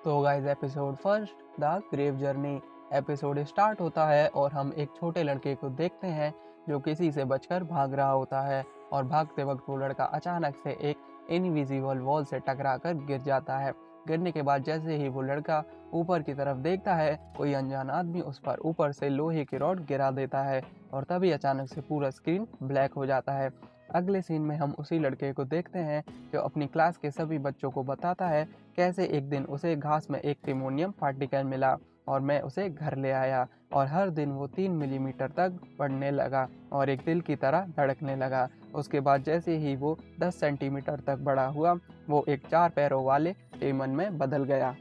तो guys episode first the grave journey episode start होता है और हम एक छोटे लड़के को देखते हैं जो किसी से बचकर भाग रहा होता है और भागते वक्त वो लड़का अचानक से एक इनविजिबल वॉल से टकराकर गिर जाता है। गिरने के बाद जैसे ही वो लड़का ऊपर की तरफ देखता है कोई अनजान आदमी उस पर ऊपर से लोहे की रॉड गिरा देता है और तभी अचानक से पूरा स्क्रीन ब्लैक हो जाता है। अगले सीन में हम उसी लड़के को देखते हैं जो अपनी क्लास के सभी बच्चों को बताता है कैसे एक दिन उसे घास में एक टिमोनियम पार्टिकल मिला और मैं उसे घर ले आया और हर दिन वो 3 मिलीमीटर तक बढ़ने लगा और एक दिल की तरह धड़कने लगा। उसके बाद जैसे ही वो 10 सेंटीमीटर तक बड़ा हुआ वो एक 4 पैरों वाले डेमन में बदल गया।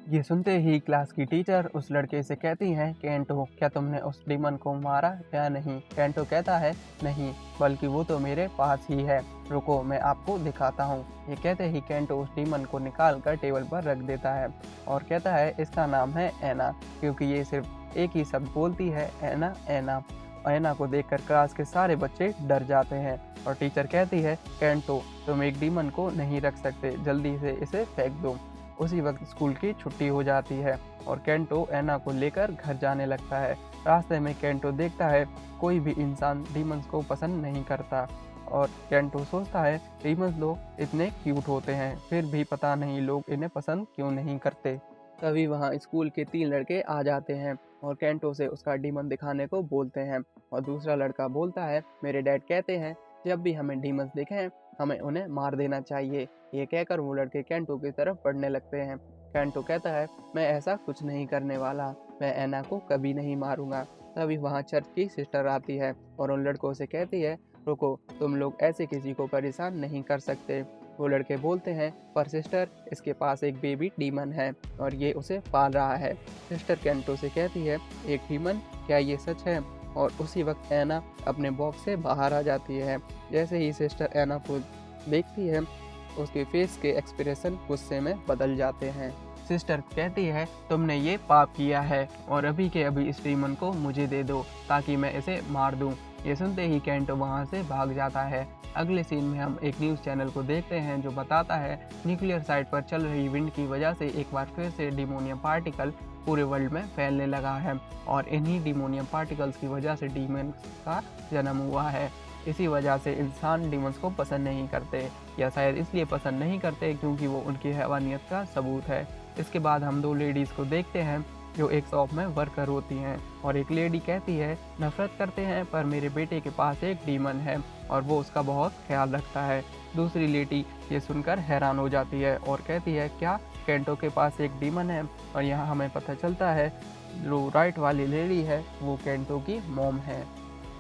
ये सुनते ही क्लास की टीचर उस लड़के से कहती हैं, केंटो क्या तुमने उस डीमन को मारा या नहीं? केंटो कहता है, नहीं, बल्कि वो तो मेरे पास ही है, रुको मैं आपको दिखाता हूँ। ये कहते ही केंटो उस डीमन को निकाल कर टेबल पर रख देता है और कहता है इसका नाम है ऐना, क्योंकि ये सिर्फ एक ही शब्द बोलती है, ऐना ऐना। ऐना को देखकर क्लास के सारे बच्चे डर जाते हैं और टीचर कहती है, केंटो तुम एक डीमन को नहीं रख सकते, जल्दी से इसे फेंक दो। उसी वक्त स्कूल की छुट्टी हो जाती है और केंटो ऐना को लेकर घर जाने लगता है। रास्ते में केंटो देखता है कोई भी इंसान डीमंस को पसंद नहीं करता और केंटो सोचता है डीमंस लोग इतने क्यूट होते हैं फिर भी पता नहीं लोग इन्हें पसंद क्यों नहीं करते। तभी वहाँ स्कूल के 3 लड़के आ जाते हैं और केंटो से उसका डीमन दिखाने को बोलते हैं और दूसरा लड़का बोलता है मेरे डैड कहते हैं जब भी हमें डीमंस दिखें हमें उन्हें मार देना चाहिए। ये कहकर वो लड़के केंटो की तरफ बढ़ने लगते हैं। केंटो कहता है मैं ऐसा कुछ नहीं करने वाला, मैं ऐना को कभी नहीं मारूंगा। तभी वहाँ चर्च की सिस्टर आती है और उन लड़कों से कहती है रुको, तुम लोग ऐसे किसी को परेशान नहीं कर सकते। वो लड़के बोलते हैं पर सिस्टर इसके पास एक बेबी डीमन है और ये उसे पाल रहा है। सिस्टर केंटो से कहती है एक डीमन, क्या ये सच है? और उसी वक्त ऐना अपने बॉक्स से बाहर आ जाती है। जैसे ही सिस्टर ऐना को देखती है उसके फेस के एक्सप्रेशन गुस्से में बदल जाते हैं। सिस्टर कहती है तुमने ये पाप किया है और अभी के अभी इस डीमन को मुझे दे दो ताकि मैं इसे मार दूं। ये सुनते ही केंटो वहां से भाग जाता है। अगले सीन में हम एक न्यूज़ चैनल को देखते हैं जो बताता है न्यूक्लियर साइट पर चल रही विंड की वजह से एक बार फिर से डिमोनियम पार्टिकल पूरे वर्ल्ड में फैलने लगा है और इन्हीं डिमोनियम पार्टिकल्स की वजह से डीमंस का जन्म हुआ है। इसी वजह से इंसान डीमंस को पसंद नहीं करते या शायद इसलिए पसंद नहीं करते क्योंकि वो उनकी हैवानियत का सबूत है। इसके बाद हम 2 लेडीज़ को देखते हैं जो एक शॉप में वर्कर होती हैं और एक लेडी कहती है नफरत करते हैं पर मेरे बेटे के पास एक डीमन है और वो उसका बहुत ख्याल रखता है। दूसरी लेडी ये सुनकर हैरान हो जाती है और कहती है क्या केंटो के पास एक डीमन है? और यहाँ हमें पता चलता है जो राइट वाली लेडी है वो केंटो की मॉम है।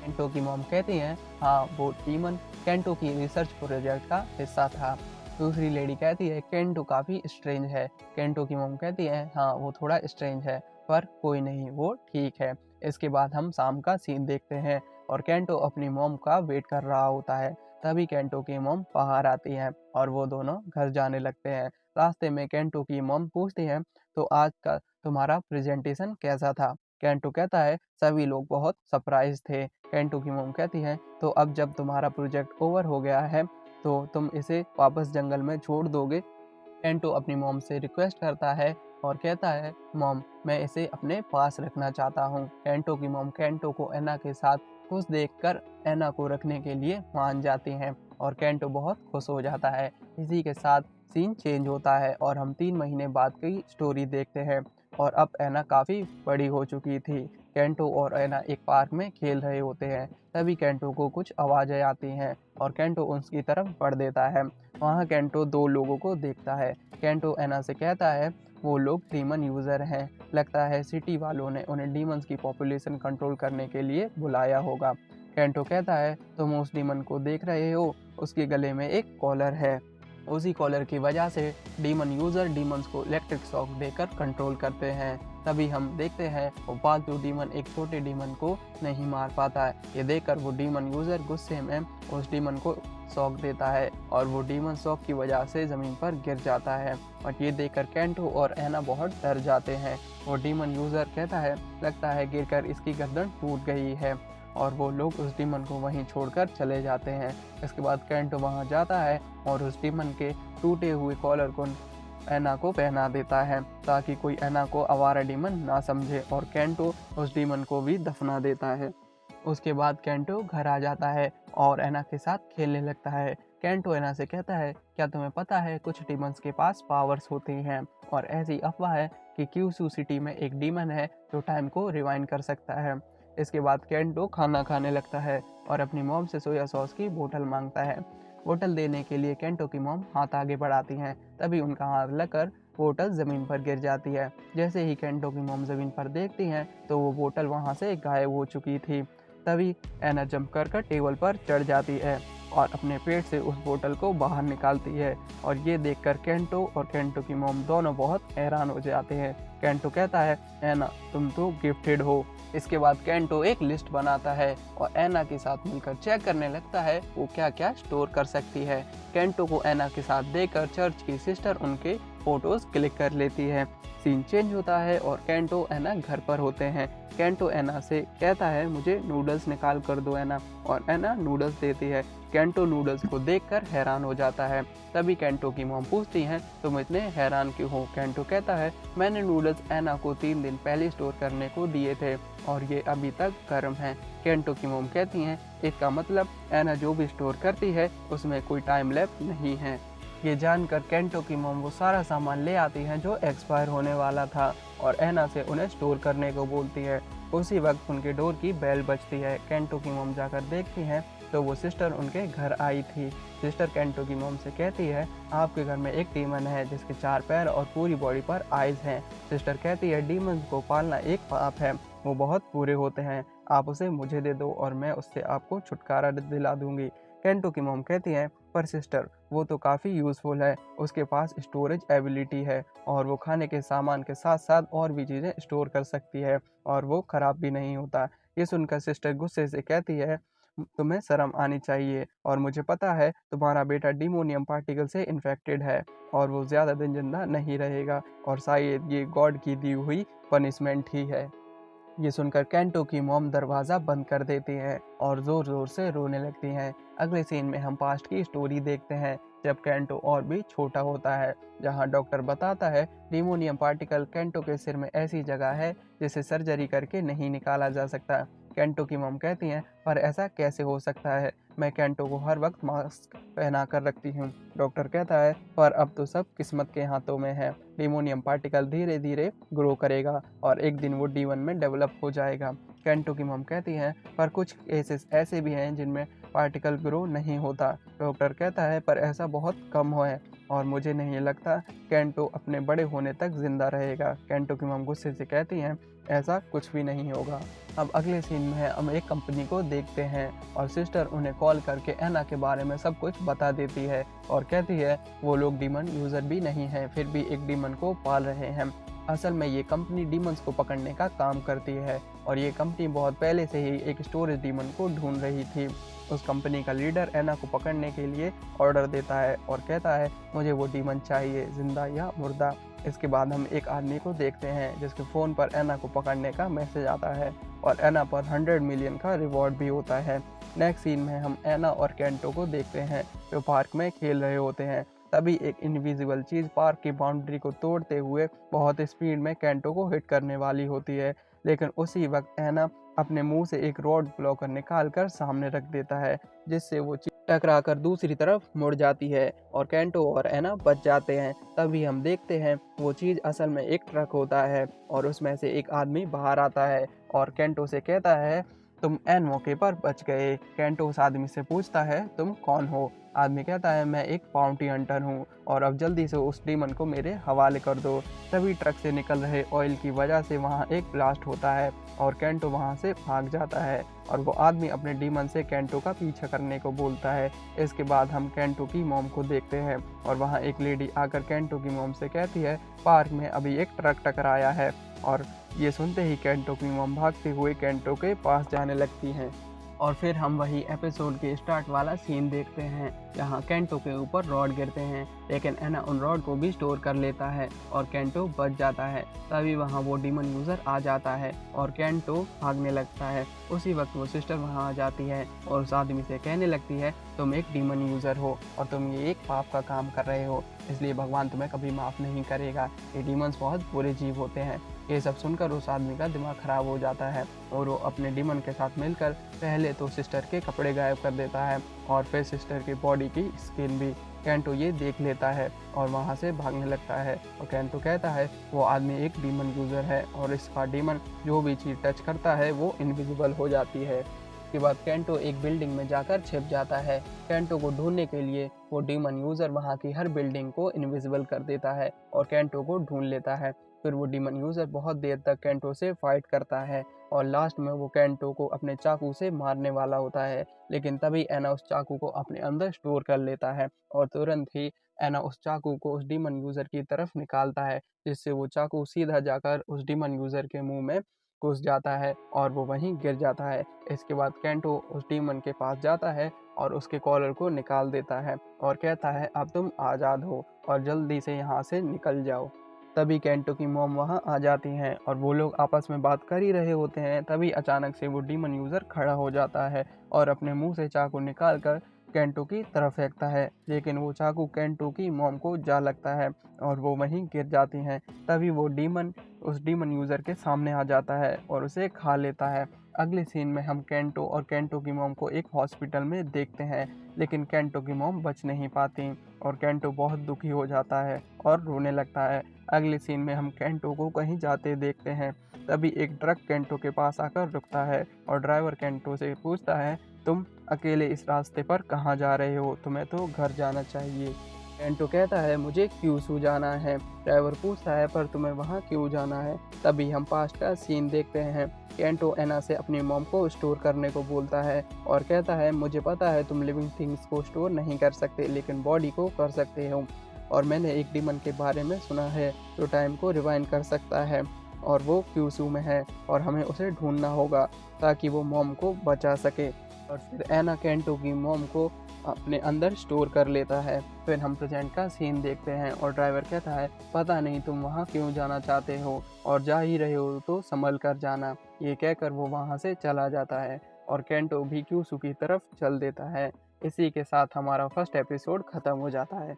केंटो की मॉम कहती हैं हाँ वो डीमन केंटो की रिसर्च प्रोजेक्ट का हिस्सा था। दूसरी लेडी कहती है केंटो काफ़ी स्ट्रेंज है। केंटो की मॉम कहती है हाँ वो थोड़ा स्ट्रेंज है पर कोई नहीं वो ठीक है। इसके बाद हम शाम का सीन देखते हैं और केंटो अपनी मॉम का वेट कर रहा होता है। तभी केंटो की मॉम बाहर आती हैं और वो दोनों घर जाने लगते हैं। रास्ते में केंटो की मॉम पूछती हैं तो आज का तुम्हारा प्रेजेंटेशन कैसा था? केंटो कहता है सभी लोग बहुत सरप्राइज थे। केंटो की मॉम कहती है तो अब जब तुम्हारा प्रोजेक्ट ओवर हो गया है तो तुम इसे वापस जंगल में छोड़ दोगे? केंटो अपनी मॉम से रिक्वेस्ट करता है और कहता है मॉम मैं इसे अपने पास रखना चाहता हूँ। केंटो की मॉम केंटो को ऐना के साथ खुश देखकर ऐना को रखने के लिए मान जाती हैं और केंटो बहुत खुश हो जाता है। इसी के साथ सीन चेंज होता है और हम 3 महीने बाद की स्टोरी देखते हैं और अब ऐना काफ़ी बड़ी हो चुकी थी। केंटो और ऐना एक पार्क में खेल रहे होते हैं। तभी केंटो को कुछ आवाज़ें आती हैं और केंटो उसकी तरफ बढ़ देता है। वहाँ केंटो 2 लोगों को देखता है। केंटो ऐना से कहता है वो लोग डीमन यूज़र हैं, लगता है सिटी वालों ने उन्हें डीमंस की पॉपुलेशन कंट्रोल करने के लिए बुलाया होगा। केंटो कहता है तुम उस डीमन को देख रहे हो, उसके गले में एक कॉलर है, उसी कॉलर की वजह से डीमन यूज़र डीमंस को इलेक्ट्रिक शॉक देकर कंट्रोल करते हैं। तभी हम देखते हैं वो पालतू डीमन एक छोटे डीमन को नहीं मार पाता है। ये देखकर वो डीमन यूज़र गुस्से में उस डीमन को शॉक देता है और वो डीमन शॉक की वजह से ज़मीन पर गिर जाता है और ये देखकर केंटो और ऐना बहुत डर जाते हैं। वो डीमन यूज़र कहता है लगता है गिरकर इसकी गर्दन टूट गई है और वो लोग उस डीमन को वहीं छोड़कर चले जाते हैं। इसके बाद केंटो वहां जाता है और उस डीमन के टूटे हुए कॉलर को एना को पहना देता है ताकि कोई एना को आवारा डीमन ना समझे और केंटो उस डीमन को भी दफना देता है। उसके बाद केंटो घर आ जाता है और एना के साथ खेलने लगता है। केंटो एना से कहता है, क्या तुम्हें पता है कुछ डीमंस के पास पावर्स होती हैं और ऐसी अफवाह है कि क्यूसू सिटी में एक डीमन है जो टाइम को रिवाइंड कर सकता है। इसके बाद केंटो खाना खाने लगता है और अपनी मॉम से सोया सॉस की बोतल मांगता है। बोतल देने के लिए केंटो की मॉम हाथ आगे बढ़ाती हैं, तभी उनका हाथ लगकर बोतल ज़मीन पर गिर जाती है। जैसे ही केंटो की मॉम ज़मीन पर देखती हैं तो वो बोतल वहाँ से गायब हो चुकी थी। तभी एना जंप कर टेबल पर चढ़ जाती है और अपने पेट से उस बोतल को बाहर निकालती है और ये देखकर केंटो और केंटो की मॉम दोनों बहुत हैरान हो जाते हैं। केंटो कहता है, एना तुम तो गिफ्टेड हो। इसके बाद केंटो एक लिस्ट बनाता है और एना के साथ मिलकर चेक करने लगता है वो क्या क्या स्टोर कर सकती है। केंटो को एना के साथ देखकर चर्च की सिस्टर उनके फोटोज क्लिक कर लेती है। सीन चेंज होता है और केंटो एना घर पर होते हैं। केंटो एना से कहता है, मुझे नूडल्स निकाल कर दो एना, और एना नूडल्स देती है। केंटो नूडल्स को देखकर हैरान हो जाता है। तभी केंटो की मॉम पूछती हैं, तुम इतने हैरान क्यों हो? केंटो कहता है, मैंने नूडल्स एना को 3 दिन पहले स्टोर करने को दिए थे और ये अभी तक गर्म हैं। केंटो की मॉम कहती हैं, इसका मतलब एना जो भी स्टोर करती है उसमें कोई टाइम लैप्स नहीं है। ये जानकर केंटो की मॉम वो सारा सामान ले आती हैं जो एक्सपायर होने वाला था और एना से उन्हें स्टोर करने को बोलती है। उसी वक्त उनके डोर की बेल बजती है। केंटो की मॉम जाकर देखती हैं तो वो सिस्टर उनके घर आई थी। सिस्टर केंटो की मॉम से कहती है, आपके घर में एक डीमन है जिसके 4 पैर और पूरी बॉडी पर आइज हैं। सिस्टर कहती है, डीमन को पालना एक पाप है, वो बहुत बुरे होते हैं, आप उसे मुझे दे दो और मैं उससे आपको छुटकारा दिला दूंगी। केंटो की मॉम कहती हैं, पर सिस्टर वो तो काफ़ी यूज़फुल है, उसके पास स्टोरेज एबिलिटी है और वो खाने के सामान के साथ साथ और भी चीज़ें स्टोर कर सकती है और वो ख़राब भी नहीं होता। ये सुनकर सिस्टर गुस्से से कहती है, तुम्हें शर्म आनी चाहिए और मुझे पता है तुम्हारा बेटा डिमोनियम पार्टिकल से इन्फेक्टेड है और वो ज़्यादा दिन जिंदा नहीं रहेगा और शायद ये गॉड की दी हुई पनिशमेंट ही है। ये सुनकर केंटो की मॉम दरवाज़ा बंद कर देती हैं और ज़ोर ज़ोर से रोने लगती हैं। अगले सीन में हम पास्ट की स्टोरी देखते हैं जब केंटो और भी छोटा होता है, जहां डॉक्टर बताता है डिमोनियम पार्टिकल केंटो के सिर में ऐसी जगह है जिसे सर्जरी करके नहीं निकाला जा सकता। केंटो की मॉम कहती हैं, पर ऐसा कैसे हो सकता है, मैं केंटो को हर वक्त मास्क पहना कर रखती हूँ। डॉक्टर कहता है, पर अब तो सब किस्मत के हाथों में है, डिमोनियम पार्टिकल धीरे धीरे ग्रो करेगा और एक दिन वो D1 में डेवलप हो जाएगा। केंटो की मॉम कहती हैं, पर कुछ केसेस ऐसे भी हैं जिनमें पार्टिकल ग्रो नहीं होता। डॉक्टर कहता है, पर ऐसा बहुत कम है और मुझे नहीं लगता केंटो अपने बड़े होने तक जिंदा रहेगा। केंटो की मॉम गुस्से से कहती हैं, ऐसा कुछ भी नहीं होगा। अब अगले सीन में हम एक कंपनी को देखते हैं और सिस्टर उन्हें कॉल करके एना के बारे में सब कुछ बता देती है और कहती है वो लोग डीमन यूज़र भी नहीं हैं, फिर भी एक डीमन को पाल रहे हैं। असल में ये कंपनी डीमंस को पकड़ने का काम करती है और ये कंपनी बहुत पहले से ही एक स्टोरेज डीमन को ढूंढ रही थी। उस कंपनी का लीडर एना को पकड़ने के लिए ऑर्डर देता है और कहता है, मुझे वो डीमन चाहिए, जिंदा या मुर्दा। इसके बाद हम एक आदमी को देखते हैं जिसके फ़ोन पर एना को पकड़ने का मैसेज आता है और एना पर 100 मिलियन का रिवॉर्ड भी होता है। नेक्स्ट सीन में हम एना और केंटो को देखते हैं जो पार्क में खेल रहे होते हैं। तभी एक इनविजिबल चीज़ पार्क की बाउंड्री को तोड़ते हुए बहुत स्पीड में केंटो को हिट करने वाली होती है, लेकिन उसी वक्त एना अपने मुंह से एक रॉड ब्लॉकर निकालकर सामने रख देता है, जिससे वो चीज़ टकराकर दूसरी तरफ मुड़ जाती है और केंटो और एना बच जाते हैं। तभी हम देखते हैं वो चीज़ असल में एक ट्रक होता है और उसमें से एक आदमी बाहर आता है और केंटो से कहता है, तुम ऐन मौके पर बच गए। केंटो उस आदमी से पूछता है, तुम कौन हो? आदमी कहता है, मैं एक बाउंटी हंटर हूँ और अब जल्दी से उस डीमन को मेरे हवाले कर दो। तभी ट्रक से निकल रहे ऑयल की वजह से वहाँ एक ब्लास्ट होता है और केंटो वहाँ से भाग जाता है और वो आदमी अपने डीमन से केंटो का पीछा करने को बोलता है। इसके बाद हम केंटो की मॉम को देखते हैं और वहाँ एक लेडी आकर केंटो की मॉम से कहती है, पार्क में अभी एक ट्रक टकराया है, और ये सुनते ही केंटो की मॉम भागते हुए केंटो के पास जाने लगती हैं और फिर हम वही एपिसोड के स्टार्ट वाला सीन देखते हैं जहाँ केंटो के ऊपर रॉड गिरते हैं, लेकिन एना उन रॉड को भी स्टोर कर लेता है और केंटो बच जाता है। तभी वहाँ वो डीमन यूज़र आ जाता है और केंटो भागने लगता है। उसी वक्त वो सिस्टर वहाँ आ जाती है और उस आदमी से कहने लगती है, तुम एक डीमन यूज़र हो और तुम ये एक पाप का काम कर रहे हो, इसलिए भगवान तुम्हें कभी माफ़ नहीं करेगा। ये डीमंस बहुत बुरे जीव होते हैं। ये सब सुनकर उस आदमी का दिमाग ख़राब हो जाता है और वो अपने डीमन के साथ मिलकर पहले तो सिस्टर के कपड़े गायब कर देता है और फिर सिस्टर की बॉडी की स्किन भी। केंटो ये देख लेता है और वहाँ से भागने लगता है और केंटो कहता है वो आदमी एक डीमन यूज़र है और इसका डीमन जो भी चीज़ टच करता है वो इनविजिबल हो जाती है। उसके बाद केंटो एक बिल्डिंग में जाकर छिप जाता है। केंटो को ढूंढने के लिए वो डीमन यूज़र वहाँ की हर बिल्डिंग को इनविजिबल कर देता है और केंटो को ढूंढ लेता है। फिर वो डीमन यूज़र बहुत देर तक केंटो से फाइट करता है और लास्ट में वो केंटो को अपने चाकू से मारने वाला होता है, लेकिन तभी एना उस चाकू को अपने अंदर स्टोर कर लेता है और तुरंत ही एना उस चाकू को उस डीमन यूज़र की तरफ निकालता है, जिससे वो चाकू सीधा जाकर उस डीमन यूज़र के मुंह में घुस जाता है और वो वहीं गिर जाता है। इसके बाद केंटो उस डीमन के पास जाता है और उसके कॉलर को निकाल देता है और कहता है अब तुम आज़ाद हो और जल्दी से यहाँ से निकल जाओ। तभी केंटो की मॉम वहाँ आ जाती हैं और वो लोग आपस में बात कर ही रहे होते हैं। तभी अचानक से वो डीमन यूज़र खड़ा हो जाता है और अपने मुंह से चाकू निकाल कर केंटो की तरफ फेंकता है, लेकिन वो चाकू केंटो की मॉम को जा लगता है और वो वहीं गिर जाती हैं। तभी वो डीमन उस डीमन यूज़र के सामने आ जाता है और उसे खा लेता है। अगले सीन में हम केंटो और केंटो की मॉम को एक हॉस्पिटल में देखते हैं, लेकिन केंटो की मॉम बच नहीं पाती और केंटो बहुत दुखी हो जाता है और रोने लगता है। अगले सीन में हम केंटो को कहीं जाते देखते हैं। तभी एक ट्रक केंटो के पास आकर रुकता है और ड्राइवर केंटो से पूछता है, तुम अकेले इस रास्ते पर कहाँ जा रहे हो? तुम्हें तो घर जाना चाहिए। केंटो कहता है मुझे क्यूसू जाना है। ड्राइवर पूछता है पर तुम्हें वहाँ क्यों जाना है? तभी हम पास्ट का सीन देखते हैं। केंटो एना से अपनी मॉम को स्टोर करने को बोलता है और कहता है मुझे पता है तुम लिविंग थिंग्स को स्टोर नहीं कर सकते, लेकिन बॉडी को कर सकते हो और मैंने एक डीमन के बारे में सुना है जो टाइम को रिवाइंड कर सकता है और वो क्यूसू में है और हमें उसे ढूंढना होगा ताकि वो मॉम को बचा सके। और फिर एना केंटो की मॉम को अपने अंदर स्टोर कर लेता है। फिर हम प्रेजेंट का सीन देखते हैं और ड्राइवर कहता है पता नहीं तुम वहाँ क्यों जाना चाहते हो और जा ही रहे हो तो संभल कर जाना। ये कहकर वो वहाँ से चला जाता है और केंटो भी क्यूसू की तरफ चल देता है। इसी के साथ हमारा फर्स्ट एपिसोड ख़त्म हो जाता है।